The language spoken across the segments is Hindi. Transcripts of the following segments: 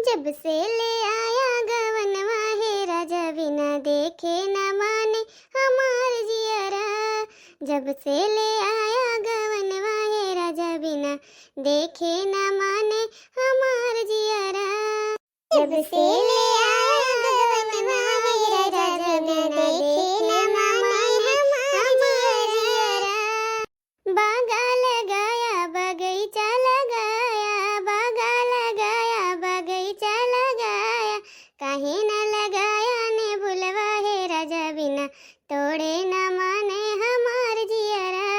जब से ले आया गवनवा है राजा बिना देखे न माने हमार जियरा। जब से ले आया गवनवा है राजा बिना देखे न माने हमार जियरा। जब से ले आया गवनवा है राजा बिना देखे न माने हमार जियरा। बागा लगाया बगीचा लगाया, बागा लगाया बगीचा लगाया, काहे न लगाया ने भुलवा है राजा बिना तोड़े न माने हमार जियरा।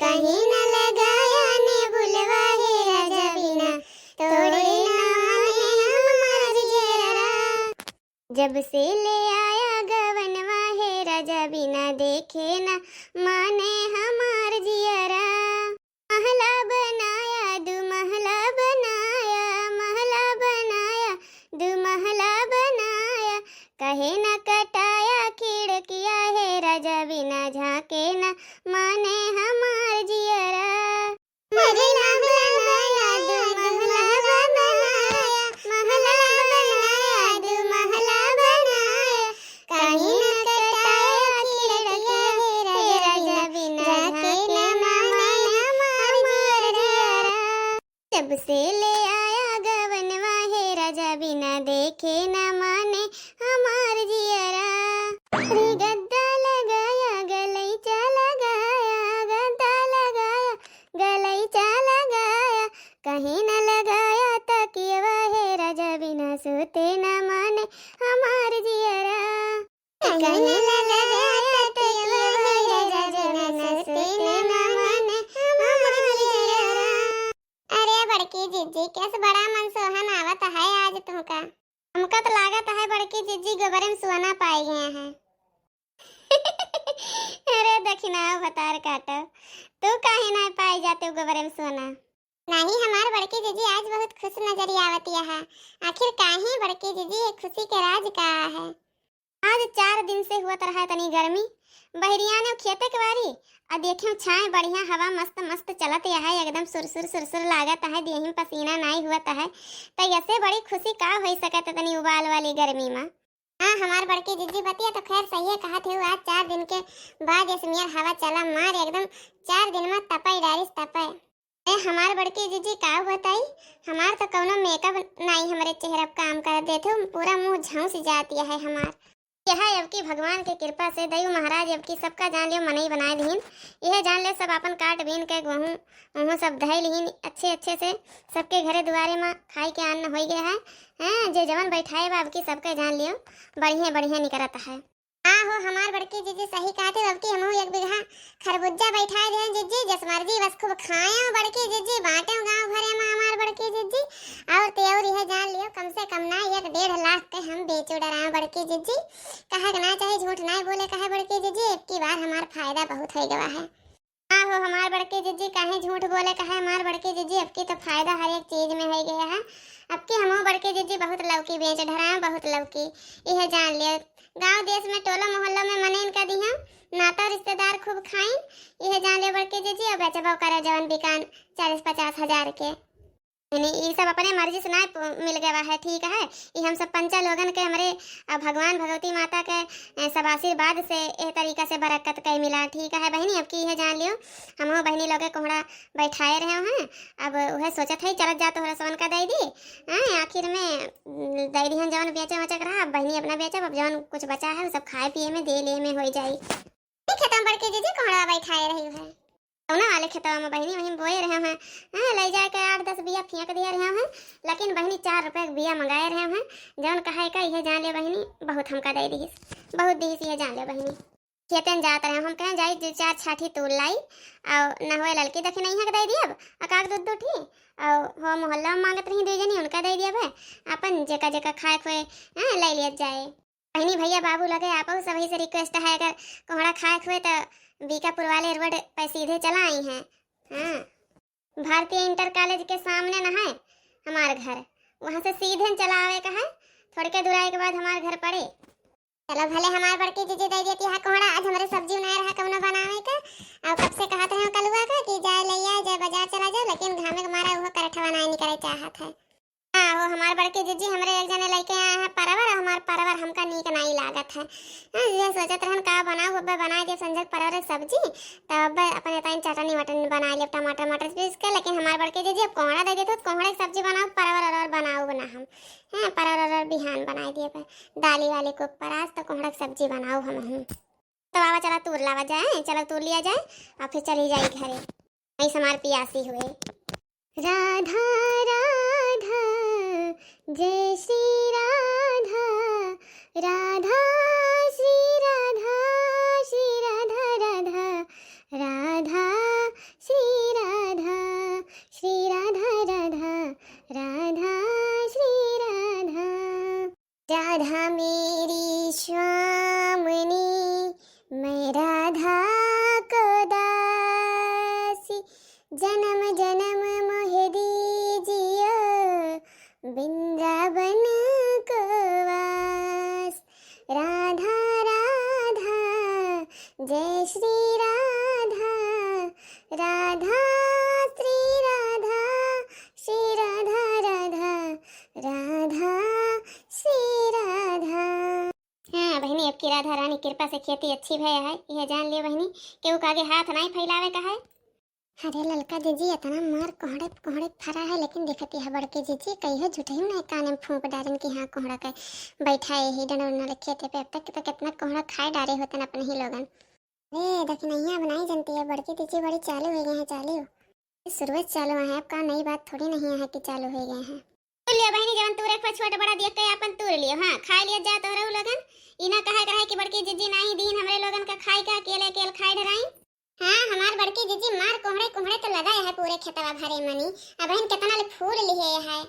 काहे न लगाया ने भुलवा है राजा बिना तोड़े न माने हमार जियरा। जब से ले आया गवनवा है राजा बिना देखे न माने हमार जियरा। महला बनाया दू महला बनाया, महला बनाया दू महला बनाया, कहे न कटाया खिड़किया है राजा बिना झाके न माने हमार जियरा। महला बनाया दू महला बनाया, महला बनाया दू महला बनाया, कहे न कटाया खिड़किया है राजा बिना झाके न माने हमार जियरा। जब से ले आया गवनवा है राजा बिना देखे न माने हमार जियरा। रे गद्दा लगाया गलैचा लगाया, गद्दा लगाया गलैचा लगाया, कहीं न लगाया तकियवा है राजा बिना सोते न माने हमार जियरा। कहीं न लगाया तकियवा है राजा बिना सोते न माने हमार जियरा। अरे बड़की जिज्जी कैसे बड़ा मन सोहन आवत है आज तुमका। हमका तो लागत है बड़की जिज्जी गोबर में सुहाना पाई गए हैं। अरे दक्षिणा बतार काटो, तू काहे ना पाई जाते गोबर में सोना। नहीं हमार बड़की जिज्जी आज बहुत खुश नजर आवती है। आखिर काहे बड़की जिज्जी खुशी के राज का है। आज 4 दिन से हुआ रहा तनी गर्मी, बहरिया ने खेते के बारी आ देखे छाए बढ़िया हवा मस्त मस्त चलत है एकदम सुरसुर सुरसुर लागत है, देह में पसीना नहीं हुआ है। तो ऐसे बड़ी खुशी का हो सकत तनी उबाल वाली गर्मी में। हाँ हमार बड़की जिज्जी बतिया तो खैर सही है कहत है। आज 4 दिन के बाद इसमें हवा चला मार एकदम 4 दिन में तपाई डारिस तपाई। हमार बड़की जिज्जी का बताई, हमार तो कौनो मेकअप नहीं हमारे चेहरे पर काम कर देते, पूरा मुंह झौंस जाती है हमार। यह अब की भगवान के कृपा से दयु महाराज अब की सबका जान लियो मनई बनाए दीन। यह जान ले सब अपन काट बीन के गेहूँ वहूँ सब धै लीन अच्छे अच्छे से, सबके घरे दुआरे में खाई के अन्न हो गया है। जे जवन बैठाए बा अब की सबके जान लियो बढ़िया बढ़िया निकलता है। हो हमार बड़की जिज्जी सही कहते अब की हमहू 1 बीघा खरबूजा बैठाए दे जिज्जी, जस मर्जी बस खूब खाए बड़की जिज्जी, बांटे गांव घरे में हमार बड़की जिज्जी। और तेवर यह जान लियो कम से कम ना 1-1.5 लाख के हम बेचो डरा बड़की जिज्जी। कहे ना चाहे झूठ ना बोले कहे बड़की जिज्जी, अब की बार हमार फायदा बहुत हो गया है। हो हमार बड़की जिज्जी काहे झूठ बोले कहे हमार बड़की जिज्जी, अब की तो फायदा हर एक चीज में हो गया है। अब की हमहू बड़की जिज्जी बहुत लौकी बेच ढरा बहुत लौकी। यह जान लियो गांव देश में टोला मोहल्ला में मने इनका दिया नाता रिश्तेदार खूब खाइन। यह जान ले बड़के जीजी अब बेचबो करे जवन बिकान 40-50 हजार के। ये सब अपने मर्जी से ना मिल गया है, ठीक है। ये हम सब पंचा लोगन के हमारे भगवान भगवती माता के सब आशीर्वाद से ए तरीका से बरकत कई मिला, ठीक है बहनी। अब की यह जान लियो हम बहनी लोग कोहड़ा बैठाए रहे हैं, अब वह सोचत है चलत जा तो रसवन का दे दी। आखिर में दे दी जवन बेचे वचक रहा, अब बहनी अपना बेचब, अब जवन कुछ बचा है सब खाए पिए में दे ले में हो जाई। खत्म बड़के जीजी कोहड़ा बैठाए रही है कौना वाले खेतवा में बहनी वहीं बोए रहे हैं। ले जाके 8-10 बिया फेंक दिए रहे हैं, लेकिन बहनी 4 रुपए के बिया मंगाए रहे हैं। जौन कहे का यह जान ले बहनी बहुत हमका दे दी, बहुत दी यह जान ले बहनी। खेतन जात रहे हम कहें जाई 2-4 छाठी तोड़ लाई और न हुए लड़की देखे नहीं है दे दिया अकाक दूध दूठी और हो मोहल्ला में मांगत रही 2 जनी उनका दे दिया भाई अपन जेका जेका खाए खोए ले लिया जाए। बहनी भैया बाबू लगे आप सभी से रिक्वेस्ट है अगर कोहड़ा खाए खोए तो बीकापुर वाले रोड पर सीधे चला आई हैं। भारतीय इंटर कॉलेज के सामने न है हमारे घर, वहाँ से सीधे चला आवे का है, थोड़ी के दूराई के बाद हमारे घर पड़े। चलो भले हमारे बड़की जीजी दे देती है कोहड़ा, आज हमारे सब्जी नहीं रहा कौन बनावे का। और कब से कहते हैं कलुआ का कि जाए ले जाए बाजार चला जाए, लेकिन घामे के मारा वो करठवा नहीं करे चाहत है। हो हमार बड़के जीजी हमरे एक जने लेके आए हैं परवर, हमार परवर हमका नीक नहीं लागत है। ये सोचत रहन का बनाऊ, अब बना दे संजक परवर की सब्जी, तब अपने ताइन चटनी वटनी बना ले, टमाटर मटर पीस के। लेकिन हमार बड़के जीजी अब कोहड़ा दे देते तो कोहड़े की सब्जी बनाओ, परवर और बनाओ ना हम। हां परवर और बिहान बना दिए पर दाली वाले को ऊपर, आज तो कोहड़ा की सब्जी बनाओ हम। तो बाबा चला तूर लावा जाए, चलो तूर लिया जाए और फिर चली जाए घरे, नहीं समार पियासी हुए। राधा राधा जय श्री राधा, राधा श्री राधा, श्री राधा राधा, राधा श्री राधा, श्री राधा राधा, राधा श्री राधा। राधा मेरी स्वामिनी, मैं राधा को दासी, जन्म जन्म मोह दीजियो, वृंदावन को वास। राधा राधा जय श्री राधा, राधा श्री राधा, श्री राधा राधा, राधा श्री राधा। हाँ बहनी, अब की राधा रानी कृपा से खेती अच्छी भय है, यह जान लियो बहनी, केहू के आगे हाथ नहीं फैलावे का है। अरे ललका जीजी इतना मार कोहड़े कोहड़े फरा है, लेकिन देखती है बड़के जीजी कहियो झूठे ही नहीं कान में फूंक डालन कि हाँ कोहड़ा का बैठा है ही डंडा रखे थे पे। अब तक तो कितना कोहड़ा खाए डारे होते न अपने ही लोगन। अरे दक्षिणैया बनाई जनती है बड़की जीजी, बड़ी चालू हो गए हैं, चालू शुरुआत चालू है, अब का नई बात थोड़ी नहीं है कि चालू हो गए हैं। तू लियो बहनी, जवन तू एक छोटा बड़ा देख के अपन तू लियो, हां खा लिया जा तो रहू लोगन, इना कहे कि बड़की जीजी नहीं दीन हमरे लोगन का खाए का अकेले अकेले खाए डराई। हाँ हमार बड़की जीजी मार कोहड़े कोहड़े तो लगाए है पूरे खेतवा भरे मनी, अब बहन कितना ले फूल लिए है।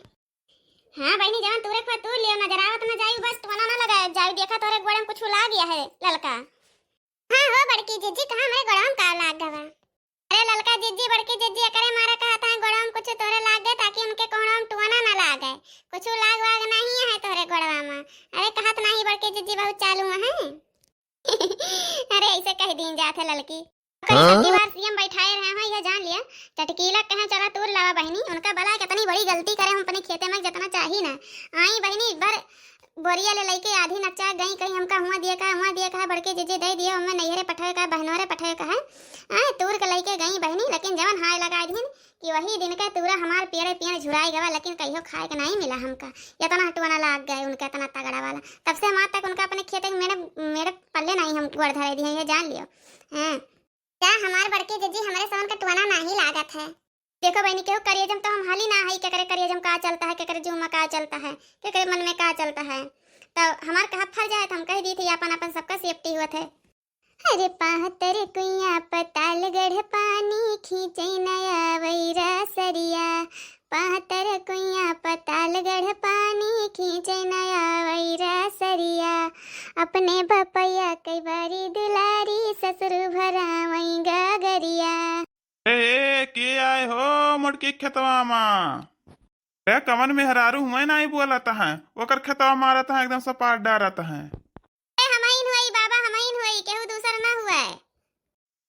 हाँ बहनी जवन तूरे पर तू लियो, नजर आवत न जाई, बस टोना ना लगाए जाई, देखा तोरे गोड़े में कुछ ला गया है ललका। हाँ हो बड़की जीजी, कहां मेरे गोड़े में का लाग गवा। अरे ललका जीजी बड़की जीजी करे मारा कहता है गोड़े में कुछ तोरे लाग गए, ताकि उनके कोहड़ा में टोना ना लागे, कुछ लाग वाग नहीं है तोरे गोड़वा में। अरे कहत नहीं बड़की जीजी बहुत चालू है। अरे ऐसे कह दीन जाते ललकी, सब्जी बार सीएम बैठाए रहे हैं, यह जान लिया चटकीला कहे चला तूर लावा बहनी, उनका भला कितनी बड़ी गलती करे हम अपने खेते में जितना चाहिए ना। आई बहनी एक बार बोरिया ले लेके आधी नचा गई कहीं, हमका हुआ दिया का बड़के जीजी दे दिया, हमें नैहरे पठाए का बहनोरे पठाए का है। तूर के लेके गई बहनी, लेकिन जवन हाय लगा दिन कि वही दिन का तूरा हमार पेड़ झुराई गवा, लेकिन कहियो खाए के नहीं मिला हमका, इतना हटवाना लाग गए उनका इतना तगड़ा वाला। तब से हमार तक उनका अपने खेते में मेरे पल्ले नहीं हम गोड़ धरे दिए, ये जान लियो। हां क्या हमार बड़के जीजी हमारे समन का टवाना नहीं लागत है। देखो बहनी केहू करियजम तो हम हाली ना है, क्या करे करियजम का चलता है, क्या करे जुमा का चलता है, क्या करे मन में का चलता है, तो हमार कहा फल जाए तो हम कह दी थी अपन अपन सबका सेफ्टी हुआ थे। अरे पाहतर कुइया पताल गढ़ पानी खींचे नया वैरा सरिया, पाहतर कुइया पताल गढ़ पानी खींचे नया वैरा सरिया, अपने भपैया कई बारी दुलारी ससुर भरा वही गगरिया। ए के आए हो मुड़की खेतवा मा, रे कमन में हरारू हुए नहीं बोलता है, ओकर खेतवा मारत है एकदम सपाट डारत है। हमाइन हुई बाबा, हमाइन हुई, केहू दूसर ना हुआ है।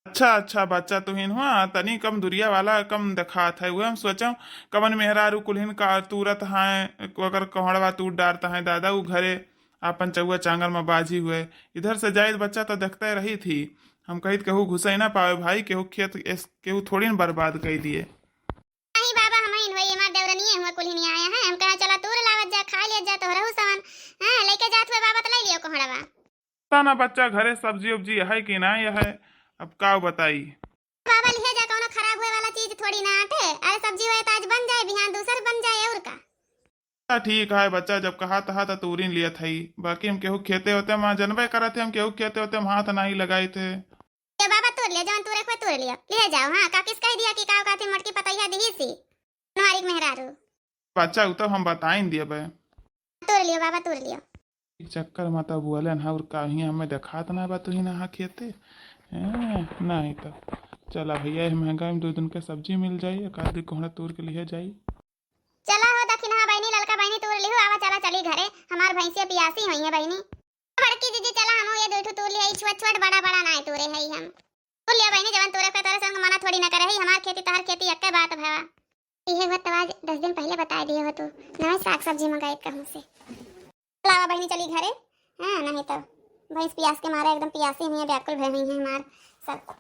अच्छा बच्चा तुहिन हुआ, तनी कम दुरिया वाला कम दिखात है, वह हम सोचा कमन मेहरारू कुलहिन का तुरत है, ओकर कोहड़वा तूर डारता है, दादा वो घरे अपन चौआ चांगल में बाजी हुए, इधर से जायद बच्चा तो देखते रही थी, हम कही केहू घुसे ना पावे भाई, केहू खेत केहू थोड़ी न बर्बाद कर दिए। नहीं बाबा हमाइन हुई, हमार देवरनी हुआ कुलहिन आया है, हम कहा चला तूर लावत जा, खा लिया जा तो रहू सामान, हां लेके जात हुए बाबा तो ले लियो कोहड़वा। ताना बच्चा घरे सब्जी उब्जी है कि ना, यह है अब का बताई। बाबा लिहे जा, कोनो खराब हुए वाला चीज थोड़ी ना आटे, अरे सब्जी हुए तो आज बन जाए, बिहान दूसर बन जाए और का। ठीक है बच्चा, जब कहा तहा तो तूरीन लिया था ही, बाकी हम केहू खेते होते माँ जनबे करा थे, हम केहू खेते होते हम हाथ नहीं लगाए थे। ये बाबा तोड़ लिया, जवन तूरे को तोड़ लिया, ले जाओ। हां का किस कह दिया कि काव काती मटकी पतैया दी सी नवारी मेहरारू बच्चा तो हम बताइन दिए बे, तोड़ लियो बाबा तोड़ लियो। चक्कर माता बुआलन हा, और काहे हमें दिखात ना बा तुही ना खेते नहीं तो चला भैया महंगा में 2 दिन के सब्जी मिल जाई, एक आधी कोहड़ा तोड़ के लिए जाई। चला हो दखिना बहनी ललका बहनी तोड़ लियो, आवा चला चली घरे, हमार भैंसिया पियासी हुई है बहनी। बड़की दीदी चला हम ये दूठू तोड़ लिया, छोट बड़ा बड़ा ना तोड़े है हम तोड़ लिया बहनी, जवन तोरे के तोरे संग मना थोड़ी ना करे है, हमार खेती तहर खेती एक बात भावा। यह बात तो आज 10 दिन पहले बता दिए हो तू। नवे साग सब्जी मंगाई कहूँ से। लावा बहनी चली घरे। हाँ नहीं तो भैंस प्यास के मारे एकदम प्यासी हुई है, व्याकुल भय हुई है हमार सब।